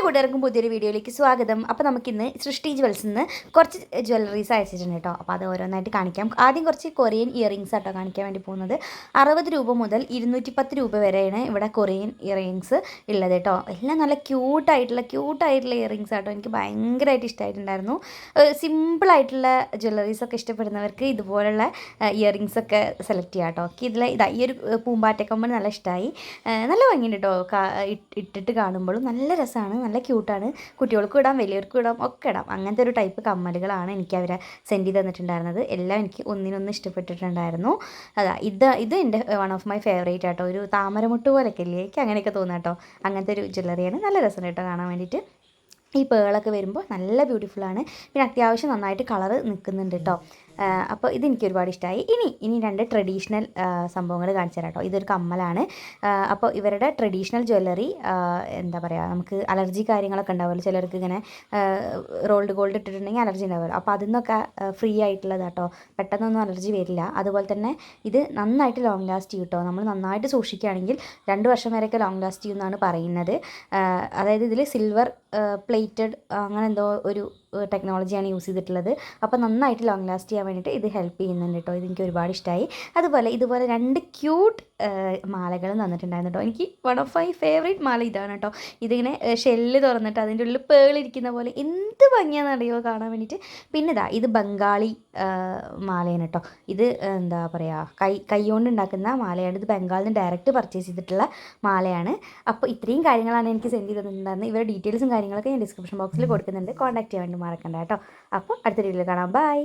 കൂട്ടുകാർക്കും പുതിയൊരു വീഡിയോയിലേക്ക് സ്വാഗതം. അപ്പോൾ നമുക്കിന്ന് സൃഷ്ടി ജ്വൽസിൽ നിന്ന് കുറച്ച് ജ്വല്ലറീസ് അയച്ചിട്ടുണ്ട് കേട്ടോ. അപ്പോൾ അത് ഓരോന്നായിട്ട് കാണിക്കാം. ആദ്യം കുറച്ച് കൊറിയൻ ഇയറിങ്സ് ആട്ടോ കാണിക്കാൻ വേണ്ടി പോകുന്നത്. 60 രൂപ മുതൽ 210 രൂപ വരെയാണ് ഇവിടെ കൊറിയൻ ഇയറിങ്സ് ഉള്ളത് കേട്ടോ. എല്ലാം നല്ല ക്യൂട്ടായിട്ടുള്ള ഇയറിങ്സ് ആട്ടോ. എനിക്ക് ഭയങ്കരമായിട്ട് ഇഷ്ടമായിട്ടുണ്ടായിരുന്നു. സിമ്പിളായിട്ടുള്ള ജ്വല്ലറീസൊക്കെ ഇഷ്ടപ്പെടുന്നവർക്ക് ഇതുപോലുള്ള ഇയറിങ്സ് ഒക്കെ സെലക്ട് ചെയ്യാം കേട്ടോ. ഇതിൽ ഈ ഒരു പൂമ്പാറ്റക്കമ്മൽ നല്ല ഇഷ്ടമായി. നല്ല ഭംഗിയുണ്ട് കേട്ടോ. ഇട്ടിട്ട് കാണുമ്പോഴും നല്ല രസമാണ്, നല്ല ക്യൂട്ടാണ്. കുട്ടികൾക്കും ഇടാം, വലിയവർക്കും ഇടാം, ഒക്കെ ഇടാം. അങ്ങനത്തെ ഒരു ടൈപ്പ് കമ്മലുകളാണ് എനിക്ക് അവരെ സെൻഡ് ചെയ്ത് തന്നിട്ടുണ്ടായിരുന്നത്. എല്ലാം എനിക്ക് ഒന്നിനൊന്ന് ഇഷ്ടപ്പെട്ടിട്ടുണ്ടായിരുന്നു. ഇത് എൻ്റെ വൺ ഓഫ് മൈ ഫേവറേറ്റ് ആട്ടോ. ഒരു താമരമുട്ട് പോലെയൊക്കെ ഇല്ലേ, എനിക്ക് അങ്ങനെയൊക്കെ തോന്നാം കേട്ടോ. അങ്ങനത്തെ ഒരു ജ്വല്ലറിയാണ്. നല്ല രസം കേട്ടോ കാണാൻ വേണ്ടിയിട്ട്. ഈ പേളൊക്കെ വരുമ്പോൾ നല്ല ബ്യൂട്ടിഫുള്ളാണ്. പിന്നെ അത്യാവശ്യം നന്നായിട്ട് കളറ് നിൽക്കുന്നുണ്ട് കേട്ടോ. അപ്പോൾ ഇതെനിക്ക് ഒരുപാട് ഇഷ്ടമായി. ഇനി രണ്ട് ട്രഡീഷണൽ സംഭവങ്ങൾ കാണിച്ചു തരാം കേട്ടോ. ഇതൊരു കമ്മലാണ്. അപ്പോൾ ഇവരുടെ ട്രഡീഷണൽ ജ്വല്ലറി എന്താ പറയുക, നമുക്ക് അലർജി കാര്യങ്ങളൊക്കെ ഉണ്ടാവുമല്ലോ ചിലർക്ക്. ഇങ്ങനെ റോൾഡ് ഗോൾഡ് ഇട്ടിട്ടുണ്ടെങ്കിൽ അലർജി ഉണ്ടാവുമല്ലോ. അപ്പോൾ അതിൽ നിന്നൊക്കെ ഫ്രീ ആയിട്ടുള്ളത് കേട്ടോ. പെട്ടെന്നൊന്നും അലർജി വരില്ല. അതുപോലെ തന്നെ ഇത് നന്നായിട്ട് ലോങ് ലാസ്റ്റ് ചെയ്യും കേട്ടോ. നമ്മൾ നന്നായിട്ട് സൂക്ഷിക്കുകയാണെങ്കിൽ 2 വർഷം വരെയൊക്കെ ലോങ് ലാസ്റ്റ് ചെയ്യുമെന്നാണ് പറയുന്നത്. അതായത് ഇതിൽ സിൽവർ പ്ലേറ്റഡ് അങ്ങനെ എന്തോ ഒരു ടെക്നോളജിയാണ് യൂസ് ചെയ്തിട്ടുള്ളത്. അപ്പോൾ നന്നായിട്ട് ലോങ് ലാസ്റ്റ് ചെയ്യാൻ വേണ്ടിയിട്ട് ഇത് ഹെൽപ്പ് ചെയ്യുന്നുണ്ട് കേട്ടോ. ഇതെനിക്ക് ഒരുപാട് ഇഷ്ടമായി. അതുപോലെ ഇതുപോലെ 2 ക്യൂട്ട് മാലകളും തന്നിട്ടുണ്ടായിരുന്നു കേട്ടോ. എനിക്ക് വൺ ഓഫ് മൈ ഫേവറേറ്റ് മാല ഇതാണ് കേട്ടോ. ഇതിങ്ങനെ ഷെല്ല് തുറന്നിട്ട് അതിൻ്റെ ഉള്ളിൽ പേളിരിക്കുന്ന പോലെ എന്ത് ഭംഗിയാണെന്നറിയോ കാണാൻ വേണ്ടിയിട്ട്. പിന്നെ ഇത് ബംഗാളി മാലയാണ് കേട്ടോ. ഇത് എന്താ പറയുക, കൈ കൊണ്ട് ഉണ്ടാക്കുന്ന മാലയാണ്. ഇത് ബംഗാളിൽ നിന്ന് ഡയറക്റ്റ് പർച്ചേസ് ചെയ്തിട്ടുള്ള മാലയാണ്. അപ്പോൾ ഇത്രയും കാര്യങ്ങളാണ് എനിക്ക് സെൻഡ് ചെയ്ത് തന്നിട്ടുണ്ടായിരുന്നത്. ഇവരുടെ ഡീറ്റെയിൽസും കാര്യങ്ങളൊക്കെ ഞാൻ ഡിസ്ക്രിപ്ഷൻ ബോക്സിൽ കൊടുക്കുന്നുണ്ട്. കോൺടാക്ട് ചെയ്യാൻ വേണ്ടി മറക്കണ്ട കേട്ടോ. അപ്പോൾ അടുത്ത വീഡിയോയിൽ കാണാം. ബൈ.